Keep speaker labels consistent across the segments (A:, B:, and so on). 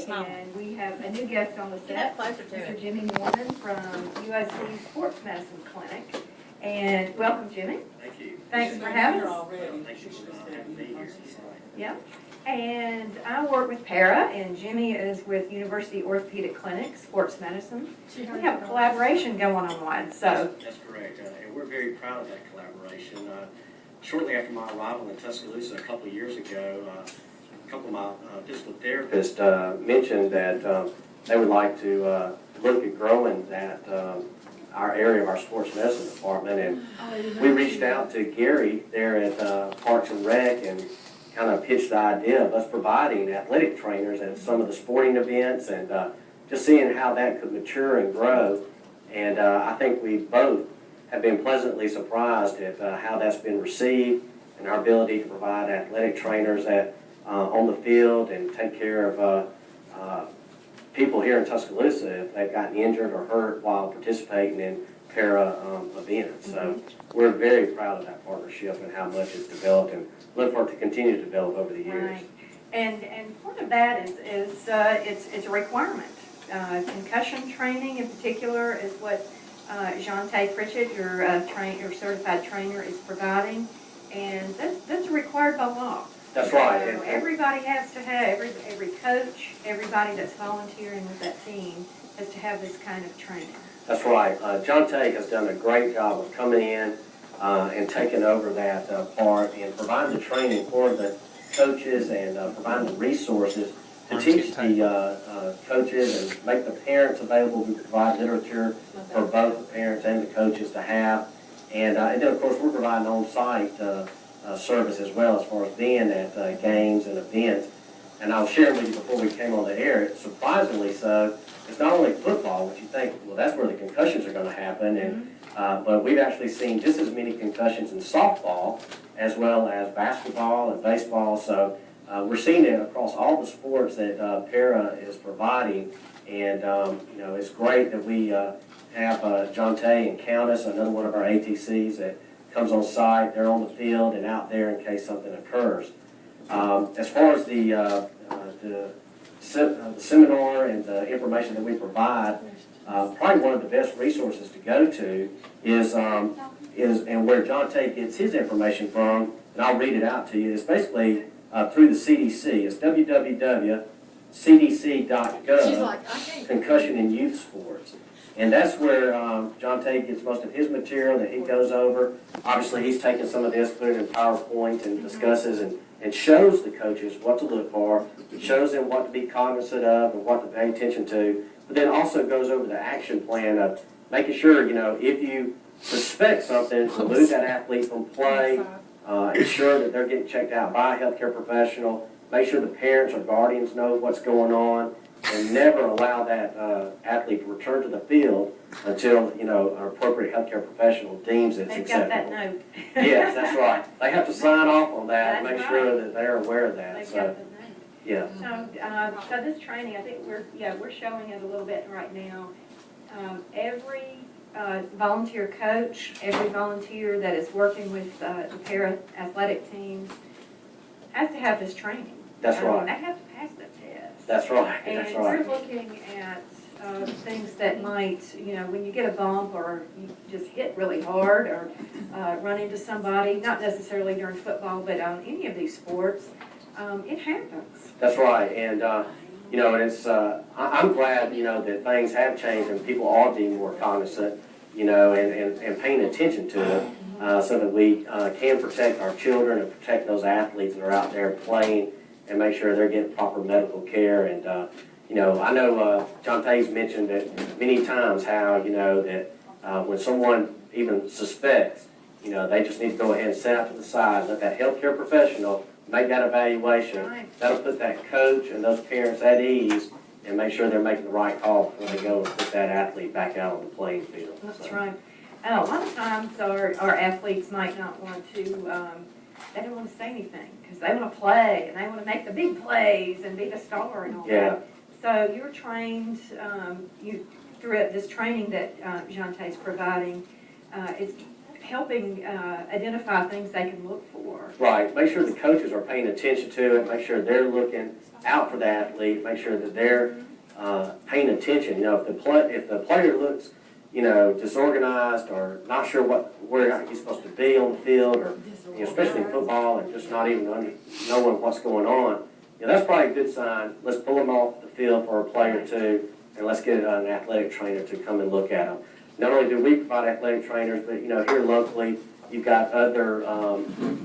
A: And we have a new guest on the set, Mr. Jimmy Norman from UOC Sports Medicine Clinic. And welcome, Jimmy.
B: Thank you.
A: Thanks for having us.
B: Thank you for having me here.
A: Yeah. And I work with Para, and Jimmy is with University Orthopedic Clinic, Sports Medicine. We have a collaboration going on, so.
B: That's correct, and we're very proud of that collaboration. Shortly after my arrival in Tuscaloosa a couple of years ago, a couple of my physical therapists mentioned that they would like to look at growing that our area of our sports medicine department, and we reached out to Gary there at Parks and Rec and kind of pitched the idea of us providing athletic trainers at some of the sporting events and just seeing how that could mature and grow. And I think we both have been pleasantly surprised at how that's been received and our ability to provide athletic trainers that on the field and take care of people here in Tuscaloosa if they've gotten injured or hurt while participating in para events. So we're very proud of that partnership and how much it's developed, and look for it to continue to develop over the years.
A: Right. And part of that is it's a requirement. Concussion training in particular is what Jean-Tay Pritchett, your certified trainer, is providing, and that's required by law.
B: That's right.
A: So everybody has to have, every coach, everybody that's volunteering with that team has to have this kind of training.
B: That's right. Jean-Tay has done a great job of coming in and taking over that part and providing the training for the coaches and providing the resources to teach the coaches and make the parents available. We provide literature for both the parents and the coaches to have. And then, of course, we're providing on-site service as well as far as being at games and events. And I was sharing with you before we came on the air, surprisingly so, it's not only football, which you think, well, that's where the concussions are going to happen, and but we've actually seen just as many concussions in softball as well as basketball and baseball. So we're seeing it across all the sports that Para is providing, and you know, it's great that we have Jean-Tay and Countess, another one of our ATCs that comes on site. They're on the field and out there in case something occurs. As far as the seminar and the information that we provide, probably one of the best resources to go to is and where Jean-Tay gets his information from, and I'll read it out to you. It's basically through the CDC. It's www.cdc.gov, concussion in youth sports. And that's where Jean-Tay gets most of his material that he goes over. Obviously, he's taken some of this, put it in PowerPoint, and discusses and shows the coaches what to look for, shows them what to be cognizant of and what to pay attention to, but then also goes over the action plan of making sure, you know, if you suspect something, remove that athlete from play, ensure that they're getting checked out by a healthcare professional, make sure the parents or guardians know what's going on, and never allow that athlete to return to the field until, you know, an appropriate healthcare professional deems it's acceptable.
A: Got that note.
B: Yes, that's right. They have to sign off on that and make sure that they're aware of that.
A: They've got the note.
B: Yeah.
A: So this training, I think we're showing it a little bit right now. Every volunteer coach, every volunteer that is working with the para athletic teams has to have this training.
B: That's right.
A: They have to pass the test.
B: That's right.
A: And
B: That's right.
A: we're looking at things that might, you know, when you get a bump or you just hit really hard or run into somebody, not necessarily during football, but on any of these sports, it happens.
B: That's right. And, you know, and it's, I'm glad, you know, that things have changed and people are being more cognizant, you know, and paying attention to it so that we can protect our children and protect those athletes that are out there playing and make sure they're getting proper medical care. And, you know, I know Jean-Tay's mentioned that many times how, you know, that when someone even suspects, you know, they just need to go ahead and sit out to the side, let that healthcare professional make that evaluation. Right. That'll put that coach and those parents at ease and make sure they're making the right call before they go and put that athlete back out on the playing field.
A: That's right. A lot of times our athletes might not want to, they don't want to say anything because they want to play and they want to make the big plays and be the star and all that. So you're trained, through this training that Jean-Tay's providing, it's helping identify things they can look for.
B: Right, make sure the coaches are paying attention to it, make sure they're looking out for the athlete, make sure that they're paying attention. You know, if the player looks, you know, disorganized or not sure where he's supposed to be on the field, or you know, especially in football, and just not even knowing what's going on, you know, that's probably a good sign. Let's pull them off the field for a play or two, and let's get an athletic trainer to come and look at them. Not only do we provide athletic trainers, but you know, here locally, you've got other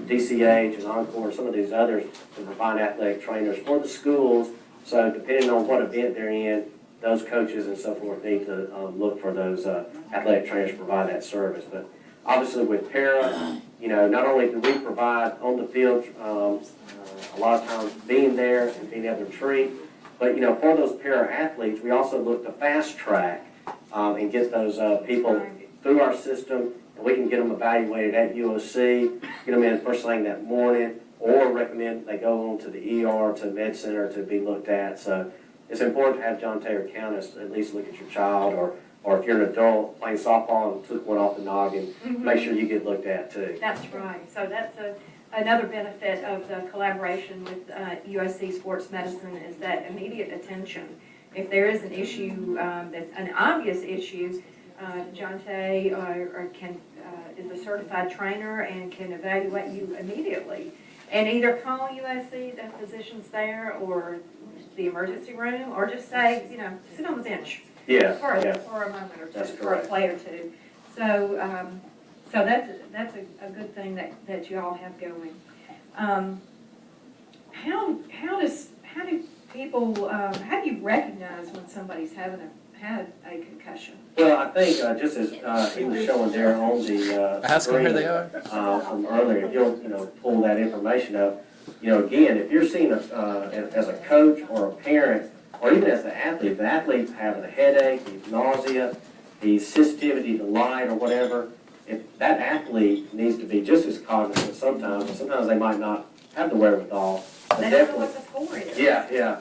B: DCH and Encore, some of these others that provide athletic trainers for the schools. So depending on what event they're in, those coaches and so forth need to look for those athletic trainers to provide that service. But obviously with para, you know, not only do we provide on the field, a lot of times being there and being able to treat, but you know, for those para athletes, we also look to fast track and get those people through our system, and we can get them evaluated at UOC, get them in first thing that morning, or recommend they go on to the ER, to Med Center to be looked at. So it's important to have John Taylor County at least look at your child, or if you're an adult playing softball and took one off the noggin, make sure you get looked at too.
A: That's right. So that's another benefit of the collaboration with UOC Sports Medicine is that immediate attention. If there is an issue that's an obvious issue, John Tay is a certified trainer and can evaluate you immediately. And either call USC, the physicians there, or the emergency room, or just say, you know, sit on the bench for a moment or two, for a play or two. So, so that's a good thing that you all have going. How do people how do you recognize when somebody's had a concussion?
B: Well, I think just as he was showing there on the screen,
C: here they are.
B: From earlier, if you'll pull that information up. You know, again, if you're seeing as a coach or a parent, or even as the athlete's having a headache, he's nausea, he's sensitivity to light or whatever, if that athlete needs to be just as cognizant sometimes, and sometimes they might not have the wherewithal.
A: They don't know what the score is.
B: Yeah.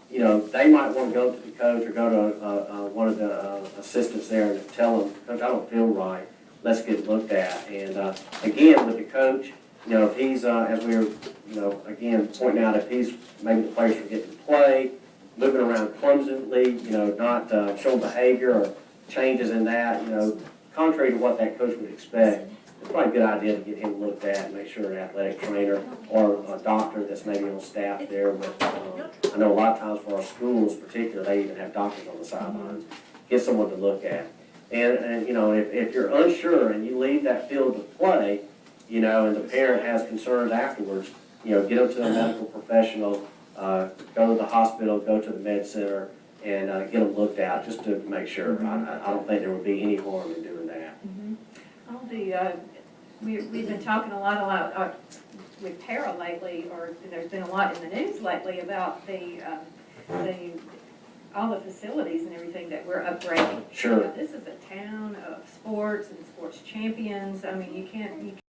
B: You know, they might want to go to the coach or go to one of the assistants there and tell them, Coach, I don't feel right. Let's get looked at. And again, with the coach, you know, if he's, as we were, you know, again, pointing out, if he's maybe the players forgetting to play, moving around clumsily, you know, not showing behavior or changes in that, you know, contrary to what that coach would expect, it's probably a good idea to get him looked at and make sure an athletic trainer or a doctor that's maybe on staff there with, I know a lot of times for our schools particularly, they even have doctors on the sidelines, get someone to look at. And you know, if you're unsure and you leave that field to play, you know, and the parent has concerns afterwards, you know, get them to a medical professional, go to the hospital, go to the med center, and get them looked at just to make sure. I don't think there would be any harm in doing that.
A: We've been talking a lot with para lately, or there's been a lot in the news lately about all the facilities and everything that we're upgrading.
B: Sure.
A: You know, this is a town of sports and sports champions. I mean, you can't